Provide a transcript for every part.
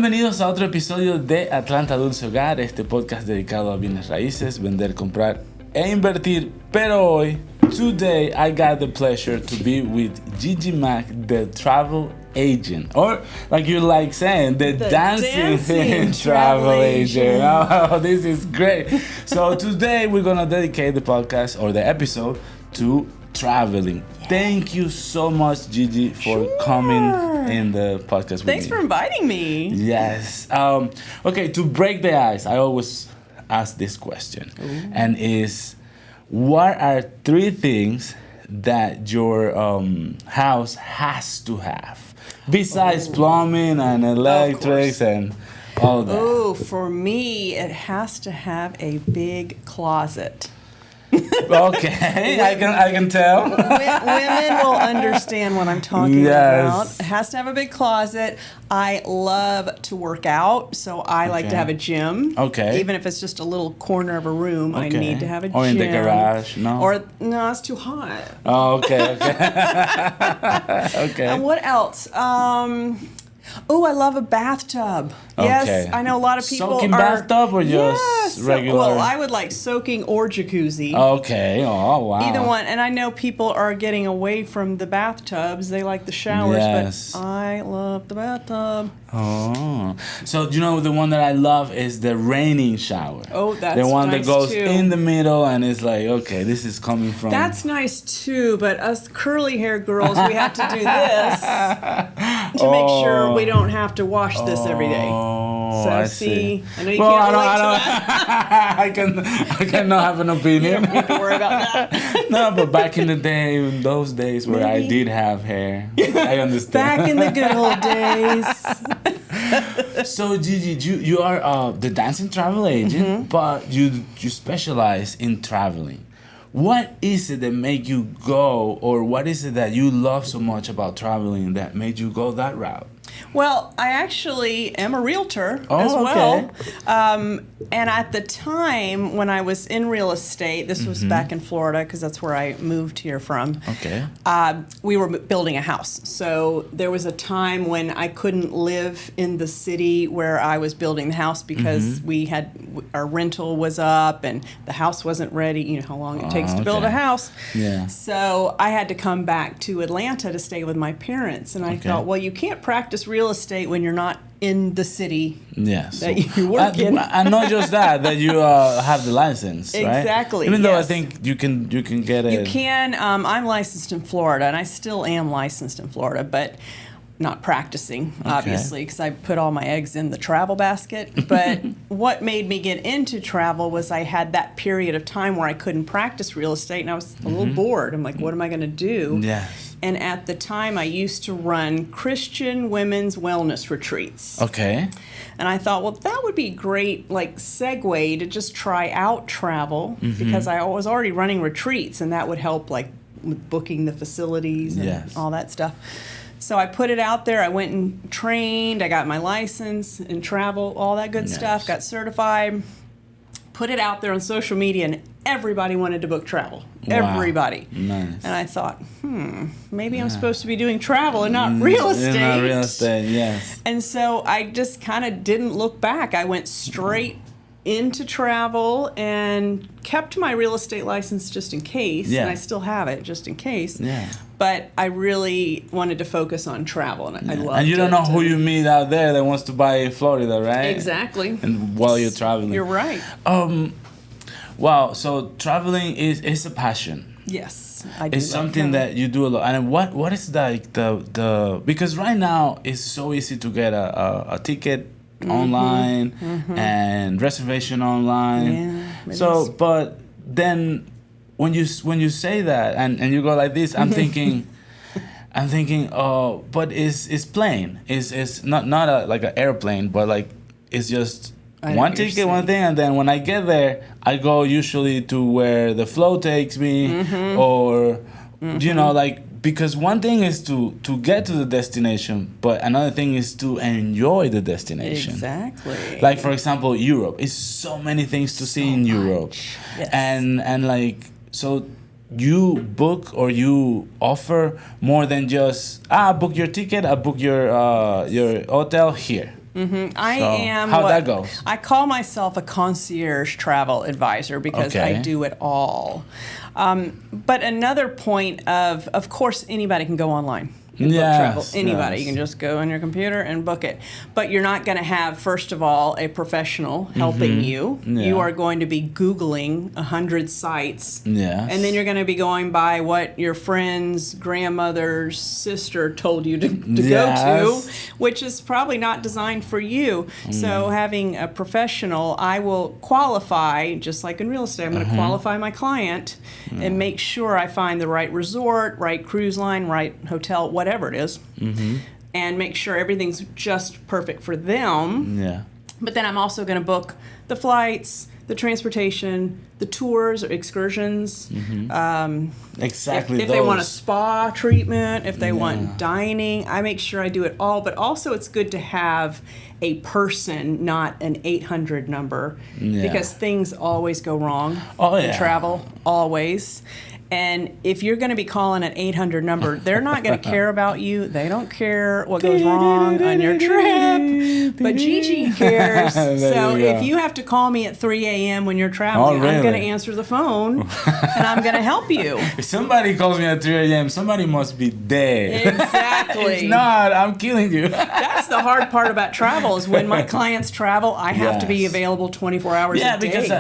Bienvenidos a otro episodio de Atlanta Dulce Hogar, este podcast dedicado a bienes raíces, vender, comprar e invertir. Pero hoy, today, I got the pleasure to be with Gigi Mack, the travel agent, or like you like saying, the dancing travel agent. Oh, this is great. So today we're gonna dedicate the podcast or the episode to traveling. Thank you so much, Gigi, for coming in the podcast with me. Thanks for inviting me. Yes. Okay, to break the ice, I always ask this question. Ooh. And is, what are 3 things that your house has to have? Besides plumbing and electrics and all that. Oh, for me, it has to have a big closet. Okay, I can tell. Women will understand what I'm talking about. It has to have a big closet. I love to work out, so I like to have a gym. Okay. Even if it's just a little corner of a room, I need to have a gym. Or in the garage, no? Or, no, it's too hot. Oh, okay. Okay. And what else? Oh, I love a bathtub. Yes, Okay. I know a lot of people Soaking bathtub or just regular? Well, I would like soaking or jacuzzi. Okay. Oh, wow. Either one. And I know people are getting away from the bathtubs. They like the showers, Yes. but I love the bathtub. Oh. So, you know, the one that I love is the raining shower. Oh, that's the one nice that goes too. in the middle and it's like, okay, this is coming from... That's nice too, but us curly hair girls, we have to do this to make sure we don't have to wash this every day. Oh, So I see. I know you Well, can't relate I to don't, I cannot have an You opinion. don't have to worry about that. No, but back in the day, in those days where I did have hair, I understand. Back in the good old days. So Gigi, you are the dancing travel agent, but you specialize in traveling. What is it that make you go, or what is it that you love so much about traveling that made you go that route? Well, I actually am a realtor Oh, as well. okay. And at the time when I was in real estate, this was back in Florida because that's where I moved here from. Okay. We were building a house. So there was a time when I couldn't live in the city where I was building the house because our rental was up and the house wasn't ready. You know how long it takes to build a house. Yeah. So I had to come back to Atlanta to stay with my parents. And I thought, well, you can't practice real estate when you're not in the city Yes. that you work in. And not just that you have the license, right? Exactly, Even though I yes. think you can get it. You can. I'm licensed in Florida, and I still am licensed in Florida, but not practicing, obviously, because I put all my eggs in the travel basket. But what made me get into travel was I had that period of time where I couldn't practice real estate, and I was a little bored. I'm like, what am I going to do? Yes. And at the time, I used to run Christian women's wellness retreats. Okay. And I thought, well, that would be great, like, segue to just try out travel because I was already running retreats, and that would help, like, with booking the facilities and all that stuff. So I put it out there. I went and trained. I got my license in travel, all that good stuff, got certified, put it out there on social media, and everybody wanted to book travel. Wow. Everybody. Nice. And I thought, maybe I'm supposed to be doing travel and not real estate. Not real estate, yes. And so I just kind of didn't look back. I went straight into travel and kept my real estate license just in case. Yeah. And I still have it just in case. Yeah. But I really wanted to focus on travel, and I loved it. And you don't know who you meet out there that wants to buy in Florida, right? Exactly. And while you're traveling. You're right. Wow, so traveling is a passion. Yes, I do. It's something that you do a lot. And what is like the because right now it's so easy to get a ticket online and reservation online. Yeah, so but then when you say that and you go like this, I'm thinking oh, but it's plane. It's not like an airplane, but like it's just one ticket, one thing, and then when I get there, I go usually to where the flow takes me, or you know, like, because one thing is to get to the destination, but another thing is to enjoy the destination. Exactly. Like, for example, Europe. It's so many things to see in Europe, Yes. and like, so you book or you offer more than just book your ticket, book your hotel here. I am. How that goes? I call myself a concierge travel advisor because I do it all. But another point of course, anybody can go online. Book travel. Anybody. You can just go on your computer and book it. But you're not going to have, first of all, a professional helping you. Yeah. You are going to be Googling 100 sites. Yes. And then you're going to be going by what your friend's grandmother's sister told you to go to, which is probably not designed for you. So having a professional, I will qualify, just like in real estate, I'm going to qualify my client and make sure I find the right resort, right cruise line, right hotel, whatever it is, and make sure everything's just perfect for them. Yeah. But then I'm also going to book the flights, the transportation, the tours or excursions. Exactly. If they want a spa treatment, if they want dining, I make sure I do it all. But also it's good to have a person, not an 800 number, because things always go wrong in travel, always. And if you're going to be calling an 800 number, they're not going to care about you. They don't care what goes wrong on your trip. But Gigi cares. So if you have to call me at 3 a.m. when you're traveling, I'm going to answer the phone and I'm going to help you. If somebody calls me at 3 a.m., somebody must be dead. Exactly. If not, I'm killing you. That's the hard part about travel is when my clients travel, I have to be available 24 hours a day. Yeah, because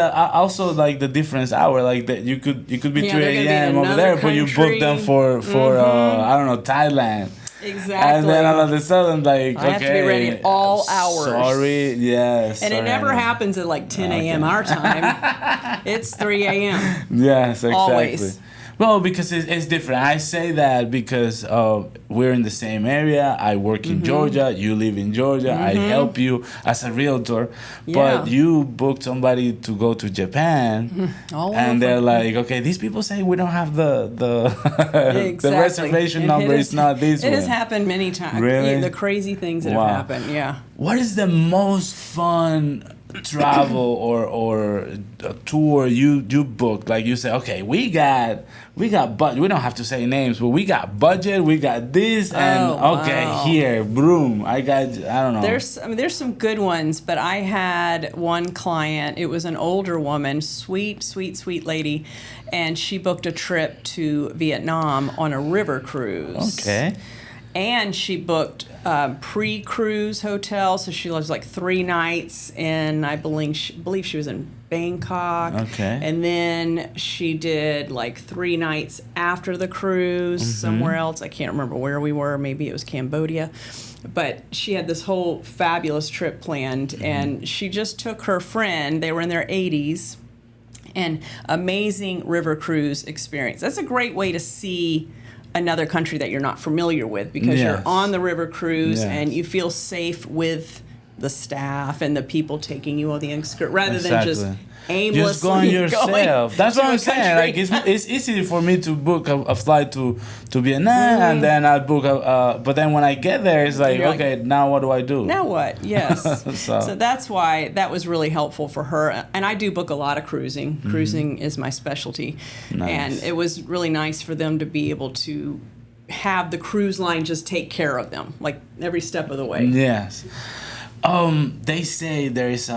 also like the difference hour, like that you could be 3 a.m. over there, but you book them for I don't know, Thailand. Exactly. And then all of a sudden, like, I have to be ready at all hours. Sorry, yes. And it never happens at like 10 a.m. our time. It's 3 a.m. Yes, exactly. Always. Well, because it's different. I say that because we're in the same area. I work in Georgia. You live in Georgia. I help you as a realtor. But you booked somebody to go to Japan, and they're like, okay, these people say we don't have the the reservation number. It's not this one. It has happened many times. Really? Yeah, the crazy things that have happened. Yeah. What is the most fun travel or a tour you booked? Like you say, okay, we got budget. We don't have to say names, but we got budget. We got this, and here, boom. I don't know. There's some good ones, but I had one client. It was an older woman, sweet lady, and she booked a trip to Vietnam on a river cruise. Okay. And she booked pre-cruise hotel, so she was like 3 nights in, I believe she was in Bangkok. Okay. And then she did like 3 nights after the cruise somewhere else. I can't remember where we were. Maybe it was Cambodia. But she had this whole fabulous trip planned, and she just took her friend. They were in their 80s, and amazing river cruise experience. That's a great way to see another country that you're not familiar with, because you're on the river cruise and you feel safe with the staff and the people taking you on the excursion rather than just aimlessly just going yourself. That's what I'm saying. Like it's easy for me to book a flight to Vietnam and then I book but then when I get there it's like, okay, now what do I do? Now what? Yes. So that's why that was really helpful for her. And I do book a lot of cruising. Cruising is my specialty. Nice. And it was really nice for them to be able to have the cruise line just take care of them, like every step of the way. Yes. They say there is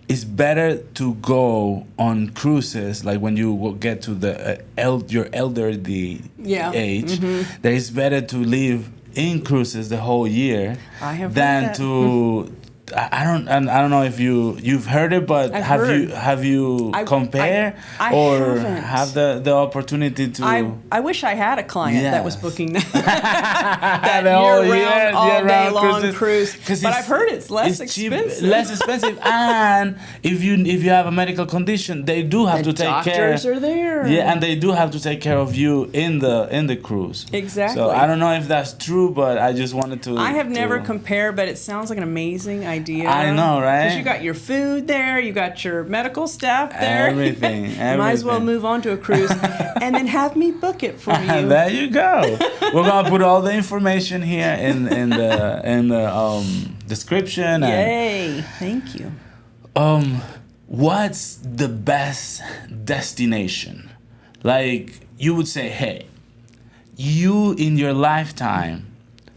it's better to go on cruises, like when you get to the your elderly age. That it's better to live in cruises the whole year than to. I don't know if you've heard it, but have you compare or have the opportunity to? I wish I had a client that was booking that year-round, all-day long cruise. But I've heard it's less expensive. Less expensive, and if you have a medical condition, they do have to take care. Doctors are there. Yeah, and they do have to take care of you in the cruise. Exactly. So I don't know if that's true, but I just wanted to. I have never compared, but it sounds like an amazing idea. I know, right? Because you got your food there, you got your medical staff there. Everything. Might as well move on to a cruise and then have me book it for you. There you go. We're gonna put all the information here in the description. Yay! Thank you. What's the best destination? Like you would say, hey, you in your lifetime,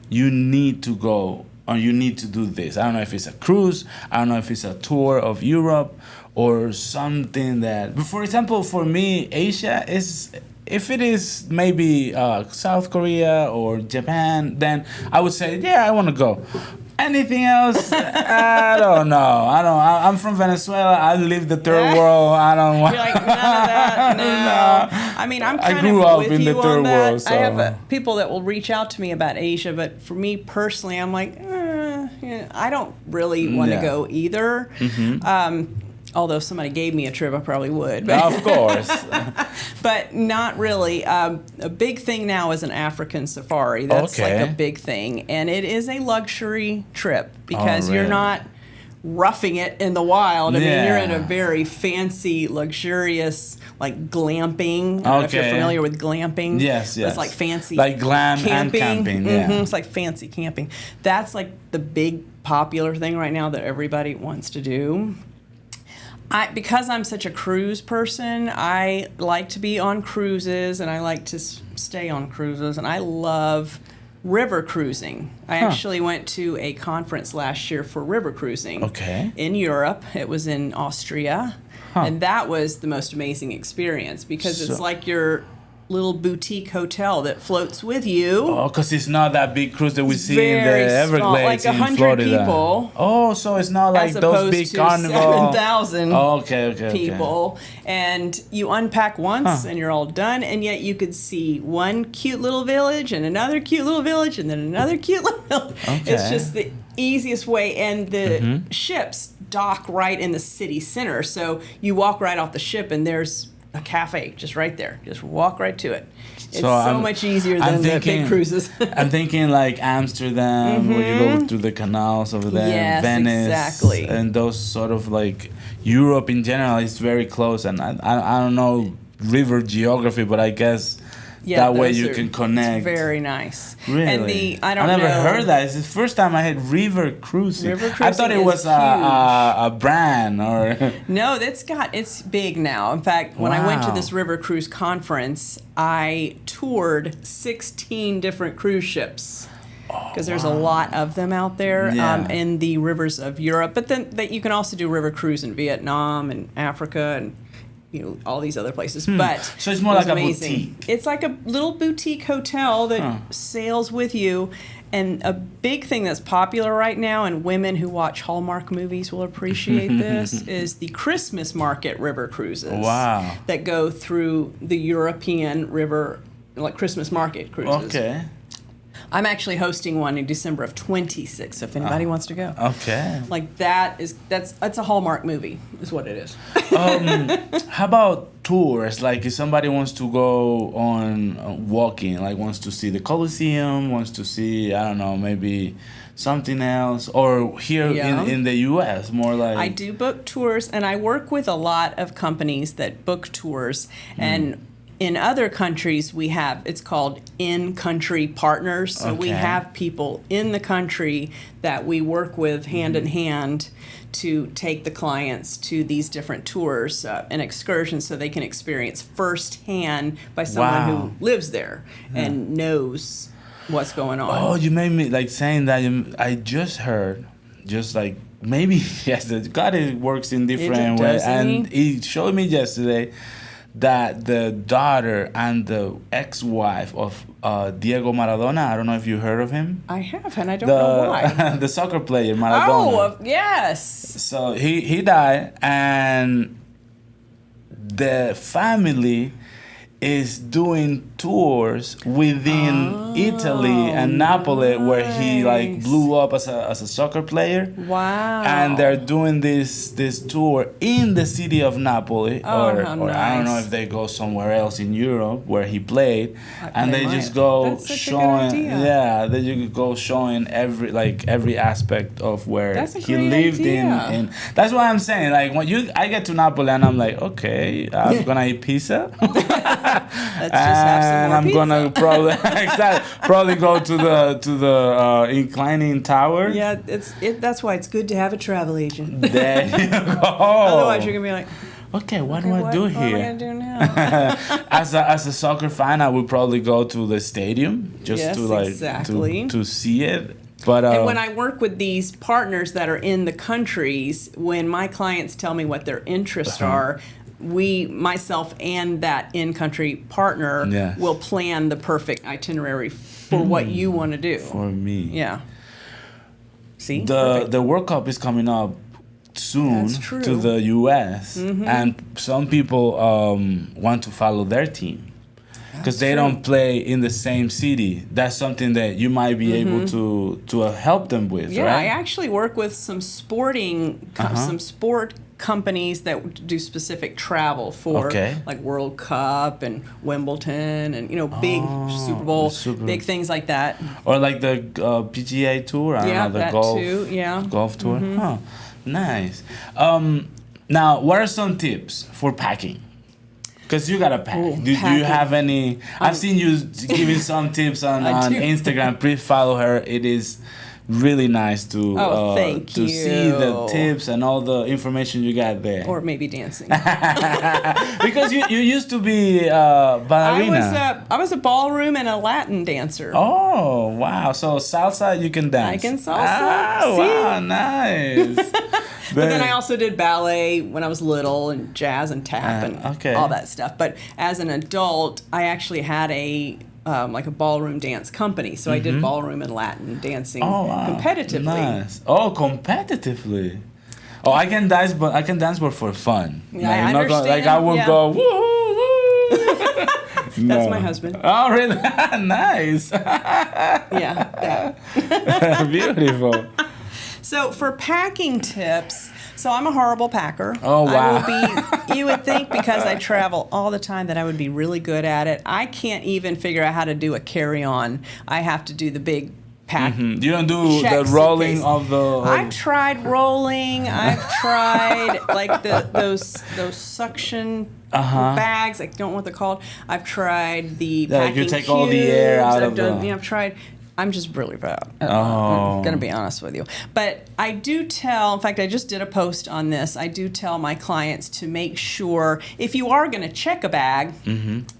you need to go or you need to do this. I don't know if it's a cruise, I don't know if it's a tour of Europe or something that, for example, for me, Asia is, if it is maybe South Korea or Japan, then I would say, yeah, I want to go. Anything else? I don't know. I'm from Venezuela. I live the third world. I don't want. You're like, none of that. No. I mean, I'm kind I grew up with in you the third on that. world. So. I have people that will reach out to me about Asia, but for me personally, I'm like, I don't really want to go either. Mm-hmm. Although somebody gave me a trip, I probably would. But of course. But not really. A big thing now is an African safari. That's like a big thing. And it is a luxury trip because you're not roughing it in the wild. I mean, you're in a very fancy, luxurious, like glamping. I don't know if you're familiar with glamping. Yes. It's like fancy like glam camping. And camping. Yeah. Mm-hmm. It's like fancy camping. That's like the big popular thing right now that everybody wants to do. Because I'm such a cruise person, I like to be on cruises and I like to stay on cruises, and I love river cruising. I actually went to a conference last year for river cruising in Europe. It was in Austria, and that was the most amazing experience because it's like your little boutique hotel that floats with you. Oh, because it's not that big cruise that we see in the Everglades like in Florida. People. Oh, so it's not like those big carnival. 7,000 people. And you unpack once and you're all done, and yet you could see one cute little village and another cute little village and then another cute little village. It's just the easiest way, and the ships dock right in the city center. So you walk right off the ship and there's a cafe just right there. Just walk right to it. It's so much easier than the big cruises. I'm thinking like Amsterdam, where you go through the canals over there, Venice, exactly. And those sort of like Europe in general is very close. And I don't know river geography, but I guess that way you can connect. It's very nice. Really? And I never heard that. It's the first time I had river cruising. I thought it was a brand or. No, it's big now. In fact, when I went to this river cruise conference, I toured 16 different cruise ships. Because there's a lot of them out there in the rivers of Europe. But then you can also do river cruise in Vietnam and Africa and all these other places. But so it's more like amazing. A boutique. It's like a little boutique hotel that sails with you. And a big thing that's popular right now, and women who watch Hallmark movies will appreciate this, is the Christmas market river cruises. Wow. That go through the European river, like Christmas market cruises. Okay. I'm actually hosting one in December of 26, if anybody wants to go. Okay. Like that's a Hallmark movie, is what it is. How about tours? Like if somebody wants to go on walking, like wants to see the Colosseum, wants to see, I don't know, maybe something else, or here in the U.S., more like... I do book tours, and I work with a lot of companies that book tours, and in other countries, it's called in-country partners. So we have people in the country that we work with hand in hand to take the clients to these different tours and excursions so they can experience firsthand by someone who lives there and knows what's going on. Oh, you made me like saying that. I just heard, just like maybe, yes, God works in different ways. And he showed me yesterday that the daughter and the ex-wife of Diego Maradona, I don't know if you heard of him. I have, and I don't know why. The soccer player, Maradona. Oh, yes. So he died, and the family is doing tours within Italy and Napoli, where he like blew up as a soccer player. Wow! And they're doing this tour in the city of Napoli, or I don't know if they go somewhere else in Europe where he played, and they just go showing. Yeah, they just go showing every aspect of where he lived in. That's what I'm saying. Like when I get to Napoli and I'm like, okay, I'm gonna eat pizza. Let's just have some more pizza. I'm gonna probably go to the inclining tower. Yeah, that's why it's good to have a travel agent. There you go. Otherwise, you're gonna be like, okay, what do I do here? What am I gonna do now? As a soccer fan, I would probably go to the stadium just to see it. But and when I work with these partners that are in the countries, when my clients tell me what their interests are, myself and that in-country partner will plan the perfect itinerary for what you want to do. For me. Yeah. See? The World Cup is coming up soon to the U.S. And some people want to follow their team because they don't play in the same city. That's something that you might be able to help them with, right? Yeah, I actually work with some sport companies that do specific travel for like World Cup and Wimbledon and big Super Bowl, big things like that. Or like the PGA Tour, the golf, too. Yeah, golf tour. Oh, nice. Now, what are some tips for packing? Because you gotta pack. Do you have any? I've seen you giving some tips on Instagram. Please follow her. It is really nice to see the tips and all the information you got there. Or maybe dancing. Because you used to be ballerina. I was a ballroom and a Latin dancer. Oh, wow. So salsa, you can dance. I can salsa. Oh, wow, nice. But then I also did ballet when I was little and jazz and tap and all that stuff. But as an adult, I actually had a ballroom dance company. So I did ballroom and Latin dancing competitively. Nice. Oh, competitively. Oh, I can dance, but for fun. Yeah, I understand. I would go woo woo. That's my husband. Oh, really? Nice. Yeah, that. Beautiful. So for packing tips, I'm a horrible packer. Oh, wow. You would think because I travel all the time that I would be really good at it. I can't even figure out how to do a carry-on. I have to do the big pack. You don't do the rolling of the... I've tried rolling. I've tried like those suction bags. I don't know what they're called. I've tried the packing you take all the air out of I've tried... I'm just really bad. I'm going to be honest with you. But I do tell, in fact, I just did a post on this. I do tell my clients to make sure, if you are going to check a bag,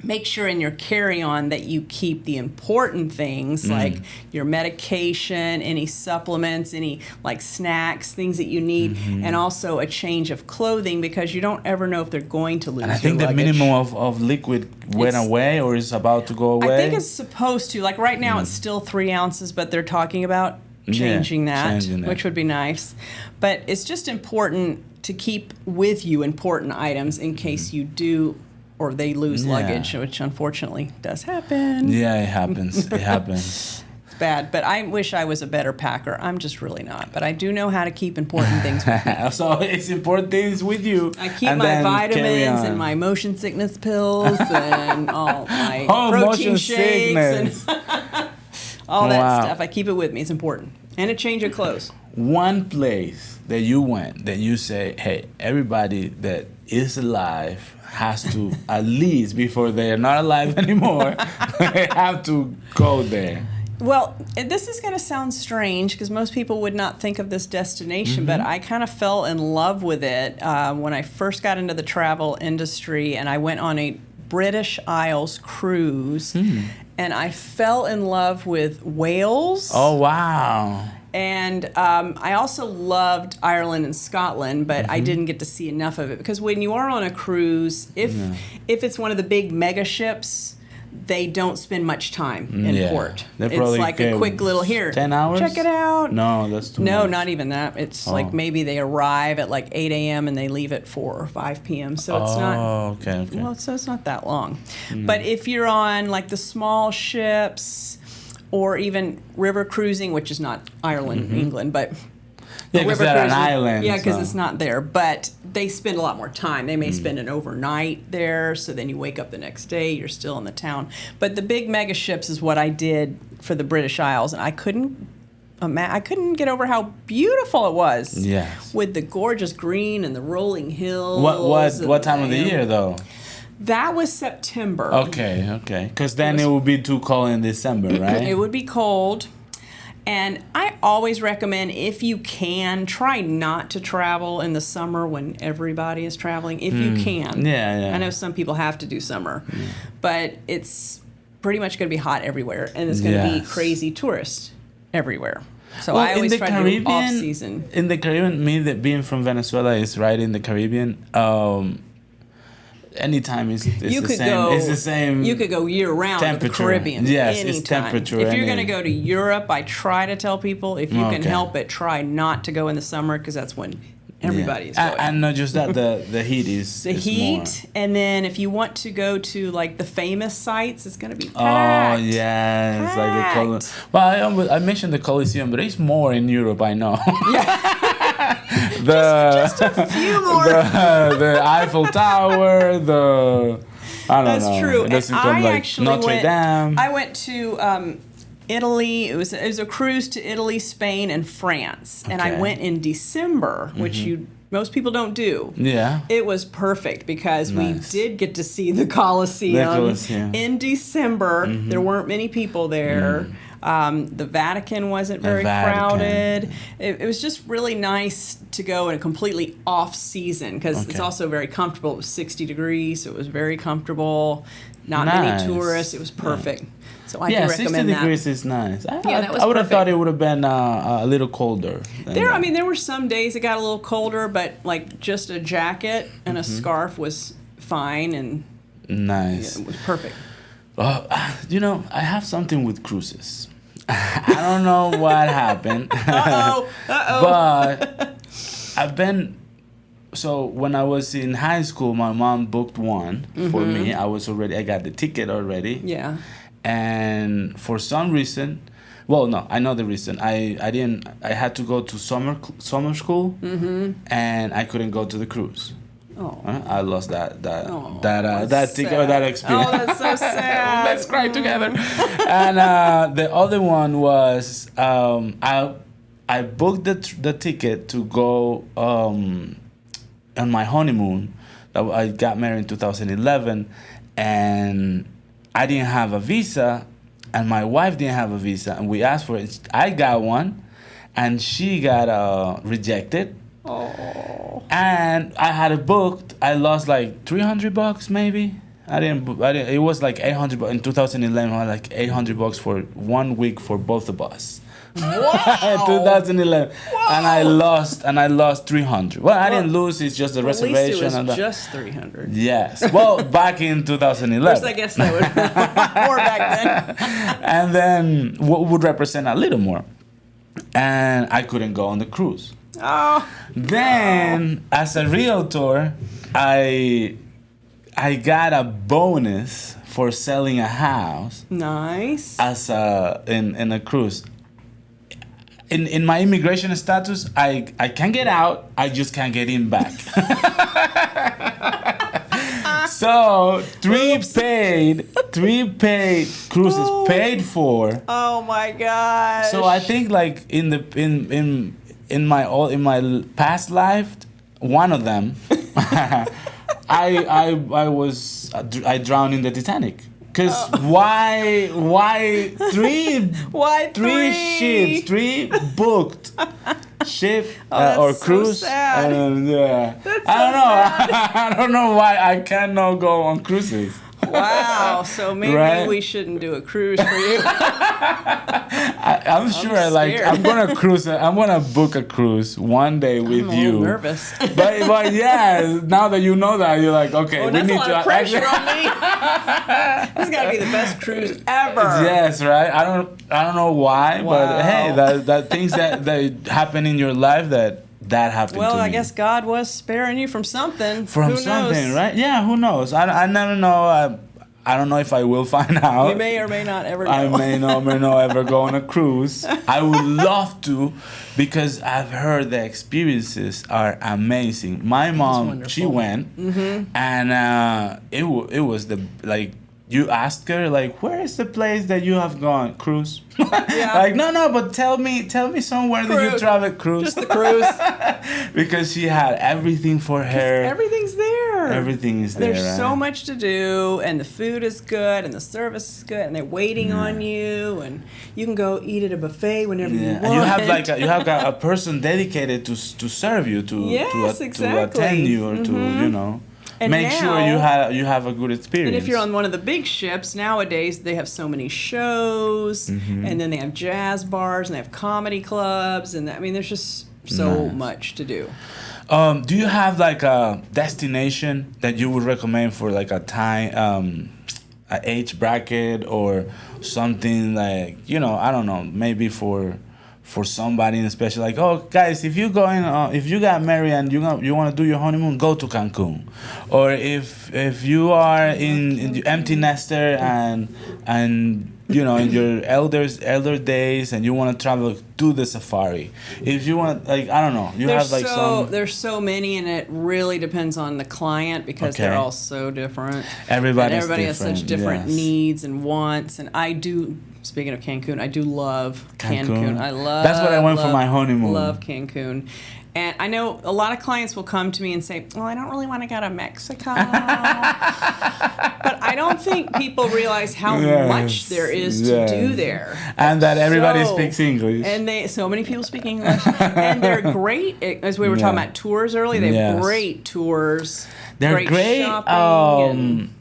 make sure in your carry-on that you keep the important things like your medication, any supplements, any like snacks, things that you need, and also a change of clothing because you don't ever know if they're going to lose and I think the minimum of liquid went away or is about to go away. I think it's supposed to. Like right now it's still 3 ounces, but they're talking about changing that, which would be nice. But it's just important to keep with you important items in case you do or they lose luggage, which unfortunately does happen. Yeah, it happens. It happens. It's bad, but I wish I was a better packer. I'm just really not. But I do know how to keep important things with me. So it's important things with you. I keep my vitamins and my motion sickness pills and all my protein shakes and all that stuff. I keep it with me. It's important. And a change of clothes. One place that you went that you say, hey, everybody that is alive has to, at least before they are not alive anymore, they have to go there. Well, this is going to sound strange because most people would not think of this destination, but I kind of fell in love with it when I first got into the travel industry, and I went on a British Isles cruise, and I fell in love with Wales. Oh, wow. And I also loved Ireland and Scotland, but I didn't get to see enough of it because when you are on a cruise, if it's one of the big mega ships, they don't spend much time in port. It's like a quick little 10 hours? Check it out. No, that's too much. No, not even that. It's like maybe they arrive at like 8 a.m. and they leave at 4 or 5 p.m. So it's not. Okay. Well, so it's not that long. But if you're on like the small ships or even river cruising, which is not Ireland, England, but because they're an island. Yeah, because it's not there. But they spend a lot more time. They may spend an overnight there, so then you wake up the next day, you're still in the town. But the big mega ships is what I did for the British Isles, and I couldn't get over how beautiful it was. Yes. With the gorgeous green and the rolling hills. What time of the year though? That was September. Okay. Because then it would be too cold in December, right? It would be cold. And I always recommend, if you can, try not to travel in the summer when everybody is traveling, if you can. Yeah. I know some people have to do summer, but it's pretty much going to be hot everywhere, and it's going to be crazy tourists everywhere. So I always try to do off season. In the Caribbean, me that being from Venezuela is right in the Caribbean. Anytime it's the same. It's the same. You could go year round in the Caribbean. Yes, anytime. It's temperature. If you're going to go to Europe, I try to tell people if you can help it, try not to go in the summer because that's when everybody is going. And not just that, the heat is the heat, more. And then if you want to go to like the famous sites, it's going to be packed. Oh yeah, it's like the Well, I mentioned the Colosseum, but it's more in Europe. I know. Yeah. just a few more. The Eiffel Tower, I don't know. That's true. It doesn't come like Notre Dame. I went to Italy. It was a cruise to Italy, Spain, and France, and I went in December, which most people don't do. Yeah. It was perfect because we did get to see the Colosseum in December. There weren't many people there. The Vatican wasn't very crowded. It was just really nice to go in a completely off season because it's also very comfortable. It was 60 degrees, so it was very comfortable. Not many tourists. It was perfect. So I can recommend 60 degrees is nice. I would have thought it would have been a little colder. There were some days it got a little colder, but like just a jacket and a scarf was fine and nice. It was perfect. I have something with cruises. I don't know what happened. But I've been. So when I was in high school, my mom booked one for me. I got the ticket already. Yeah. And for some reason, I know the reason. I had to go to summer school, and I couldn't go to the cruise. Oh. I lost that ticket or that experience. Oh, that's so sad. Let's cry together. And the other one was I booked the ticket to go on my honeymoon. I got married in 2011, and I didn't have a visa, and my wife didn't have a visa, and we asked for it. I got one, and she got rejected. Oh. And I had it booked. I lost like $300 maybe. I didn't. It was like $800 in 2011. I had like $800 for 1 week for both of us. Wow. 2011. Whoa. And I lost $300. Well, I didn't lose. It's just the reservation. At least it was just $300. Yes. Well, back in 2011. First, I guess that would be more back then. And then what would represent a little more. And I couldn't go on the cruise. Oh. Then, as a realtor, I got a bonus for selling a house. Nice. As in a cruise. In my immigration status, I can get out. I just can't get in back. So three paid cruises paid for. Oh my gosh. So I think like in my past life, one of them, I drowned in the Titanic. Cause why three ships, three booked ship or cruise? So sad. That's so I don't know why I cannot go on cruises. Wow, so maybe we shouldn't do a cruise for you. I'm sure I'm gonna cruise. I'm gonna book a cruise one day with you. I'm nervous. But yeah, now that you know that, you're like, okay, we need to. That's a lot of pressure on me. This has got to be the best cruise ever. Yes, right. I don't know why, but hey, that things that happen in your life that happened to me. Well, I guess God was sparing you from something. From something, right? Yeah, who knows? I never know. I don't know if I will find out. You may or may not ever go. I may not ever go on a cruise. I would love to, because I've heard the experiences are amazing. My mom, she went, and it was you asked her, like, where is the place that you have gone? Cruise? Yeah. Like, no, but tell me somewhere that you travel. Cruise. Just the cruise. Because she had everything for her. Everything's there. Everything is there. There's so much to do, and the food is good, and the service is good, and they're waiting on you, and you can go eat at a buffet whenever you want. And you have a person dedicated to serve you, to attend you, or to. make sure you have a good experience. And if you're on one of the big ships, nowadays they have so many shows, and then they have jazz bars, and they have comedy clubs, and I mean, there's just so much to do. Do you have like a destination that you would recommend for like a time, a age bracket, or something like, I don't know, maybe for somebody in special, like, oh guys, if you got married and you want to do your honeymoon, go to Cancun. Or if you are in empty nester and in your elder days and you want to travel, do the safari. If you want, like, I don't know, there's so many, and it really depends on the client, because they're all so different. Everybody has such different needs and wants. And speaking of Cancun, I do love Cancun. That's what I went for my honeymoon. Love Cancun. And I know a lot of clients will come to me and say, well, I don't really want to go to Mexico. But I don't think people realize how much there is to do there. And that everybody speaks English. And so many people speak English. And they're great, as we were talking about tours earlier, they have great tours. They're great shopping.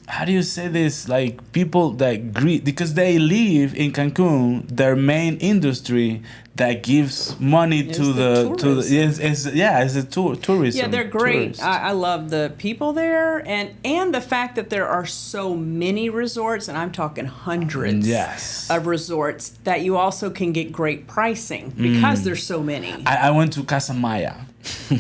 How do you say this? Like, people that greet, because they live in Cancun, their main industry that gives money to the tourism. Yeah, they're great. I love the people there, and the fact that there are so many resorts, and I'm talking hundreds of resorts, that you also can get great pricing because there's so many. I went to Casa Maya.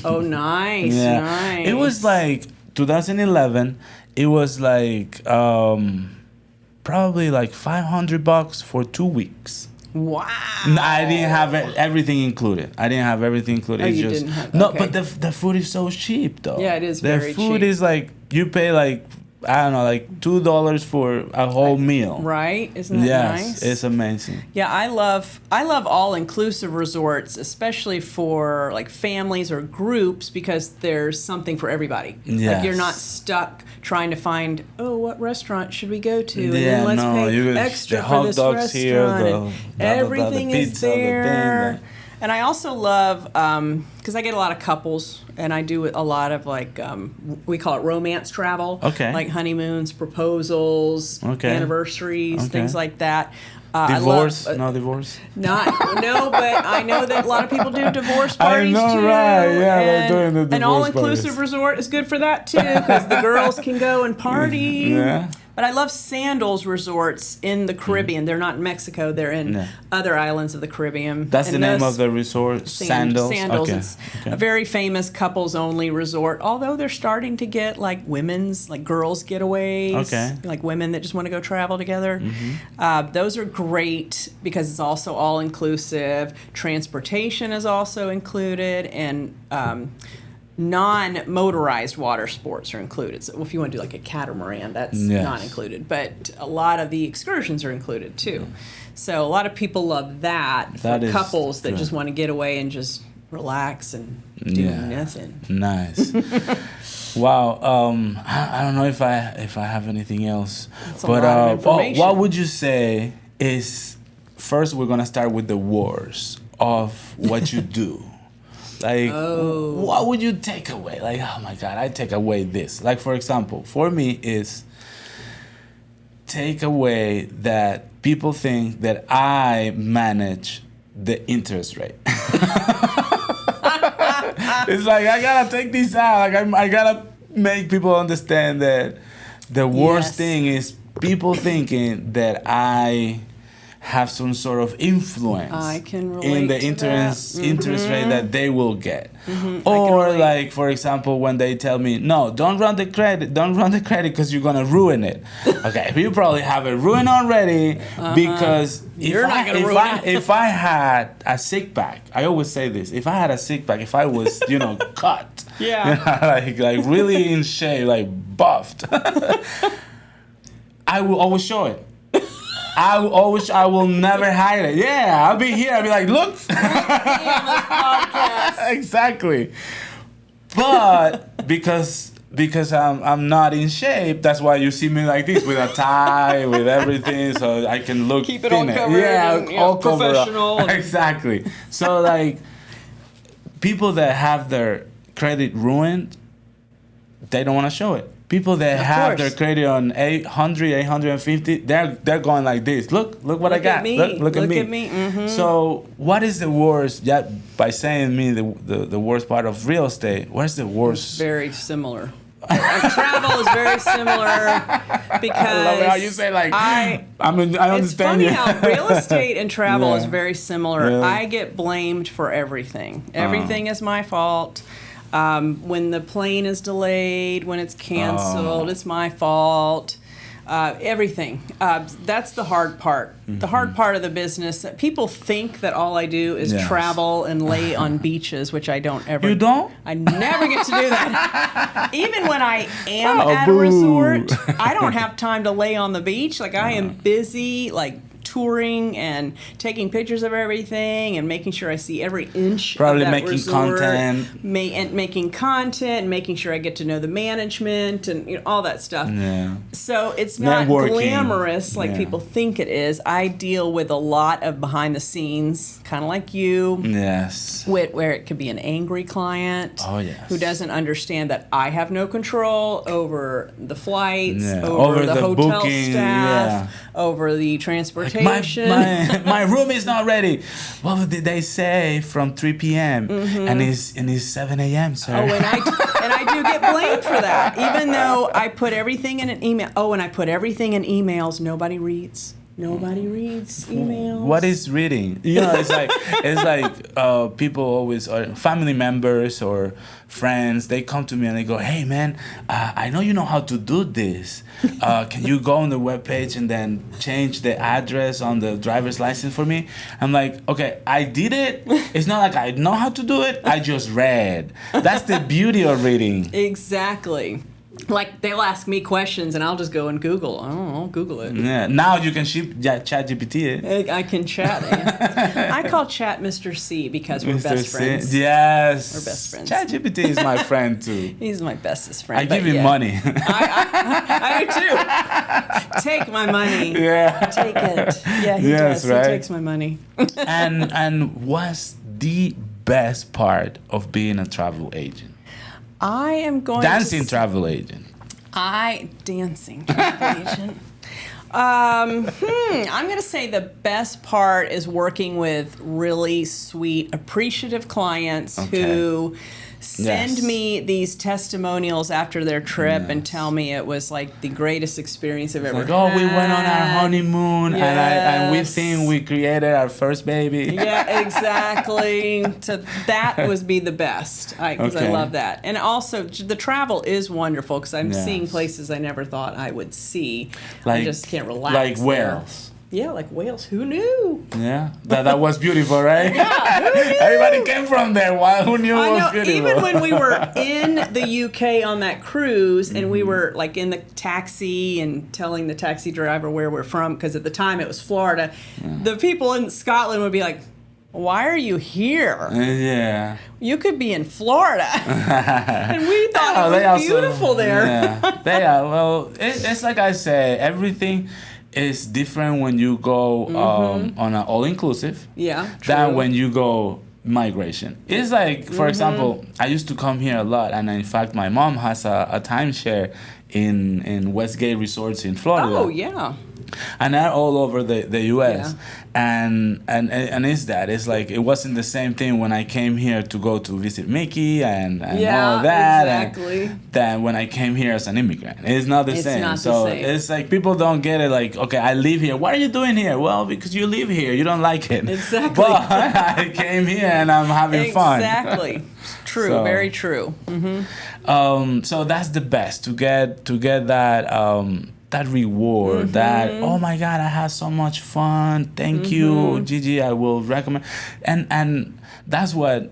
Oh, nice, nice. It was like 2011. It was like probably like $500 for 2 weeks. Wow! I didn't have everything included. Oh, you didn't have, no, but the food is so cheap though. Yeah, it is very cheap. The food is like, you pay like, I don't know, like $2 for a whole meal. Right? Isn't that nice? Yes, it's amazing. Yeah, I love all-inclusive resorts, especially for like families or groups, because there's something for everybody. Yes. Like, you're not stuck trying to find, what restaurant should we go to? And then let's pay extra for this restaurant. Here, everything the is pizza, there. And I also love, because I get a lot of couples, and I do a lot of like, we call it romance travel. Okay. Like honeymoons, proposals, anniversaries, things like that. Divorce? No divorce? No, but I know that a lot of people do divorce parties I know, too. right? Yeah, they're doing the divorce An all-inclusive parties. resort is good for that too, because the girls can go and party. Yeah. But I love Sandals resorts in the Caribbean. They're not in Mexico. They're in other islands of the Caribbean. That's the name of the resort? Sandals? Sandals. It's a very famous couples-only resort, although they're starting to get like women's, like girls' getaways, like women that just want to go travel together. Those are great because it's also all-inclusive. Transportation is also included, and non-motorized water sports are included. So if you want to do like a catamaran, that's not included. But a lot of the excursions are included too. So a lot of people love that for couples that just want to get away and just relax and do nothing. Nice. Wow. I don't know if I have anything else. That's a lot of information. What would you say is, first we're gonna start with the worst of what you do. Like, what would you take away? Like, oh my God, I take away this. Like, for example, for me is take away that people think that I manage the interest rate. It's like, I gotta take this out. Like, I gotta make people understand that the worst thing is people thinking that I have some sort of influence in the interest rate that they will get. Or like, for example, when they tell me, no, don't run the credit because you're gonna ruin it. Okay, you probably have it ruined already because if I had a sick bag, I always say this, if I had a sick bag, if I was, cut, like really in shape, like buffed, I will always show it. I will never hide it. Yeah, I'll be here. I'll be like, look. Exactly. But because I'm not in shape, that's why you see me like this with a tie, with everything, so I can look. Keep it all covered. Yeah, all professional. Exactly. So like, people that have their credit ruined, they don't want to show it. People that have their credit on 800, 850, they're going like this. Look what I got. Look at me. Mm-hmm. So what is the worst? Yeah, by saying me the worst part of real estate. What's the worst? It's very similar. Travel is very similar because I love it how you say I understand it's funny you. how real estate and travel is Yeah. very similar. Really? I get blamed for everything. Everything is my fault. When the plane is delayed, when it's canceled, it's my fault. Everything. That's the hard part. Mm-hmm. The hard part of the business. People think that all I do is travel and lay on beaches, which I don't ever. You don't? I never get to do that. Even when I am at a resort, I don't have time to lay on the beach. Like I am busy, like touring and taking pictures of everything and making sure I see every inch Probably of that making resort. Content. Making content and making sure I get to know the management and all that stuff. Yeah. So it's not Networking. glamorous like people think it is. I deal with a lot of behind the scenes, kind of like you. Yes. Where it could be an angry client who doesn't understand that I have no control over the flights, over the hotel booking, staff, over the transportation. My room is not ready. What did they say from 3 p.m. And it's 7 a.m. sir. Oh, and I do get blamed for that, even though I put everything in an email. Oh, and I put everything in emails. Nobody reads. Nobody reads emails. What is reading? You know, it's like people always, or family members or friends, they come to me and they go, "Hey man, I know you know how to do this. Can you go on the webpage and then change the address on the driver's license for me?" I'm like, "Okay, I did it. It's not like I know how to do it. I just read." That's the beauty of reading. Exactly. Like they'll ask me questions and I'll just go and Google. I'll Google it. Yeah. Now you can chat GPT it. I can chat it. I call chat Mr. C because we're best friends. Yes. We're best friends. Chat GPT is my friend too. He's my bestest friend. I give him money. I do too. Take my money. Yeah. Take it. Yeah, he does. Right? He takes my money. And what's the best part of being a travel agent? I am going dancing travel agent. Dancing travel agent. I'm going to say the best part is working with really sweet, appreciative clients who send me these testimonials after their trip and tell me it was like the greatest experience I've ever had. Oh, we went on our honeymoon and we think we created our first baby. Yeah, exactly. So that would be the best because I love that. And also the travel is wonderful because I'm seeing places I never thought I would see. I just can't relax. Like Wales. Yeah, like Wales. Who knew? Yeah, that was beautiful, right? Yeah, who knew? Everybody came from there. Who knew it was beautiful? Even when we were in the UK on that cruise and we were like in the taxi and telling the taxi driver where we're from, because at the time it was Florida, the people in Scotland would be like, "Why are you here? Yeah. You could be in Florida." And we thought it was beautiful there. Yeah, they are. Well, it's like I say, everything is different when you go on an all-inclusive than when you go migration. It's like, for example, I used to come here a lot, and in fact, my mom has a timeshare in Westgate Resorts in Florida. Oh, yeah. And they're all over the U.S. And it's like it wasn't the same thing when I came here to go to visit Mickey and all that. Exactly. Than when I came here as an immigrant. It's not the same. Not so the same. It's like people don't get it. Like, okay, I live here. What are you doing here? Well, because you live here. You don't like it. Exactly. But I came here and I'm having fun. Exactly. True. So, very true. So that's the best to get that. That reward, that, oh my God, I had so much fun. Thank you, Gigi. I will recommend. And that's like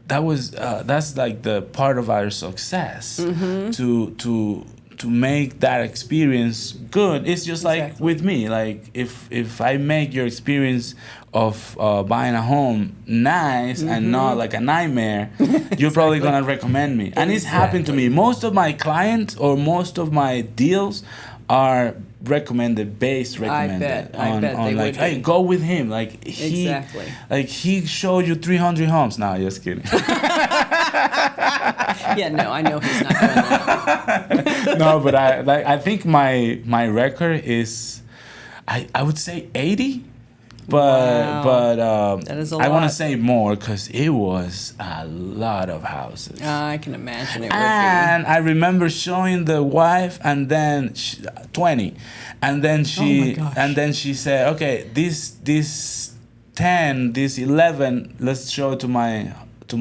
the part of our success to make that experience good. It's just like with me. Like if I make your experience of buying a home nice and not like a nightmare, you're probably gonna recommend me. And it's happened to me. Most of my clients or most of my deals are recommended I bet they like, would hey, be. go with him. Like he showed you 300 homes. No, just kidding. Yeah, no, I know he's not doing that. No, but I think my record is, I would say 80. But that is a I want to lot. say more because it was a lot of houses. I can imagine it would And I remember showing the wife, and then 20, and then she said, "Okay, this 10, this 11, let's show it to my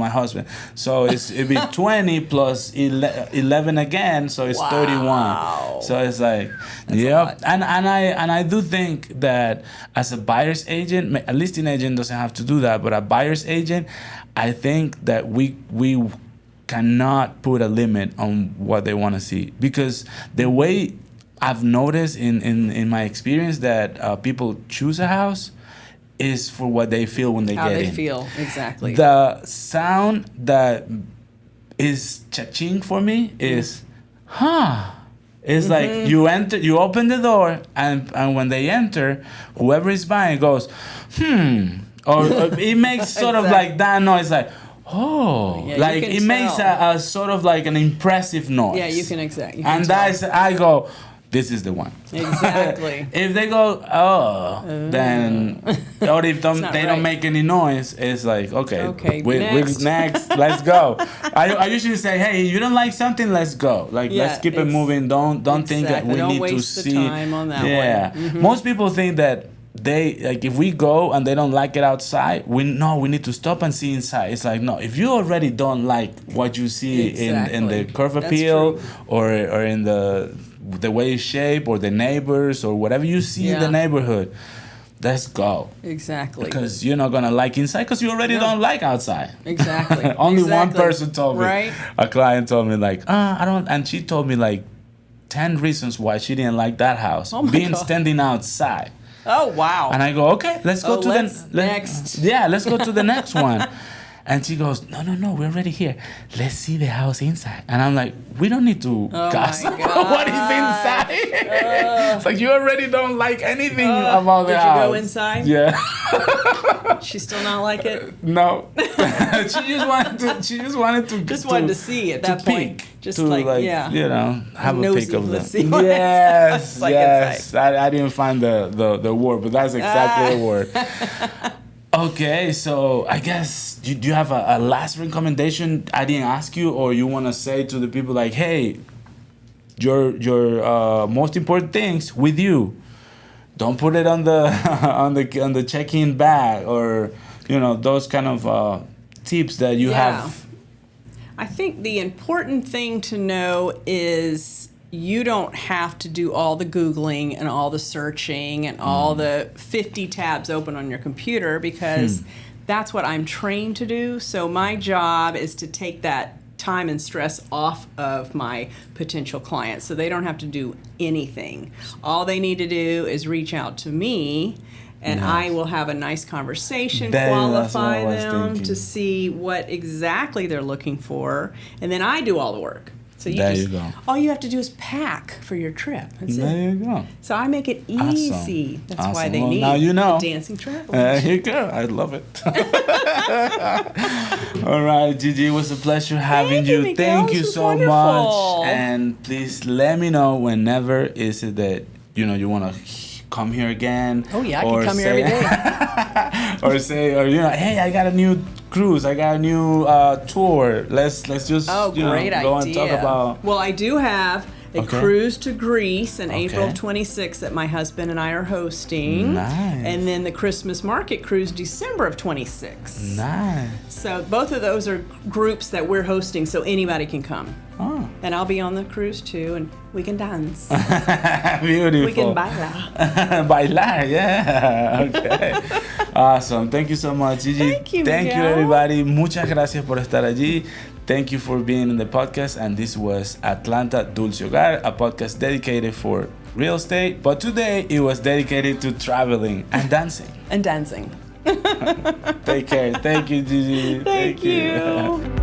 husband." So it'd be 20 plus 11 again, so it's 31. So it's like, yep. And I do think that as a buyer's agent, a listing agent doesn't have to do that, but a buyer's agent, I think that we cannot put a limit on what they want to see, because the way I've noticed in my experience that people choose a house is for what they feel when they get in. How they feel, exactly. The sound that is cha-ching for me is, It's like you enter, you open the door, and when they enter, whoever is buying goes, or it makes sort of like that noise, like, like it makes a sort of like an impressive noise. Yeah, you can exactly. And that's, I go, this is the one. Exactly. If they go, then, or if they don't make any noise, it's like, okay, next, let's go. I usually say, hey, you don't like something, let's go. Like, let's keep it moving. Don't think that we need to see. Don't waste the time on that one. Most people think that if we go and they don't like it outside, we need to stop and see inside. It's like, no, if you already don't like what you see in the curve appeal or in the way it's shaped or the neighbors or whatever you see in the neighborhood, let's go. Exactly. Because you're not gonna like inside because you already don't like outside. Exactly. Only one person told me. Right? A client told me like, I don't, and she told me like 10 reasons why she didn't like that house standing outside. Oh wow! And I go, okay, let's go to the next. Yeah, let's go to the next one. And she goes, no, we're already here. Let's see the house inside. And I'm like, we don't need to gossip about what is inside. It's like you already don't like anything about the house. Did you go inside? Yeah. She still not like it? No. She just wanted to see at that point. Just have a pick of let's them. See what Yes, like yes. I didn't find the word, but that's exactly the word. Okay, so I guess, do you have a last recommendation I didn't ask you, or you want to say to the people like, hey, your most important things with you, don't put it on the on the check-in bag, or those kind of tips that you have. I think the important thing to know is you don't have to do all the Googling and all the searching and all the 50 tabs open on your computer, because that's what I'm trained to do. So my job is to take that time and stress off of my potential clients so they don't have to do anything. All they need to do is reach out to me, and I will have a nice conversation, qualify them to see what exactly they're looking for, and then I do all the work. So you go. All you have to do is pack for your trip. That's there you go. So I make it easy. Awesome. That's why they need dancing travel. There you go. I love it. All right, Gigi, it was a pleasure having you. Miguel. Thank you so much. And please let me know whenever is it that you want to come here again. Oh yeah, I can come here every day. or hey, I got a new cruise, I got a new tour. Let's just great go idea. and talk about. Well, I do have a cruise to Greece in April of 26 that my husband and I are hosting. Nice. And then the Christmas market cruise December of 26. Nice. So both of those are groups that we're hosting, so anybody can come. Oh. And I'll be on the cruise too, and we can dance. Beautiful. We can bailar. Bailar, yeah. Okay. Awesome. Thank you so much, Gigi. Thank you, everybody. Muchas gracias por estar allí. Thank you for being in the podcast. And this was Atlanta Dulce Hogar, a podcast dedicated for real estate. But today it was dedicated to traveling and dancing. And dancing. Take care. Thank you, Gigi. Thank you.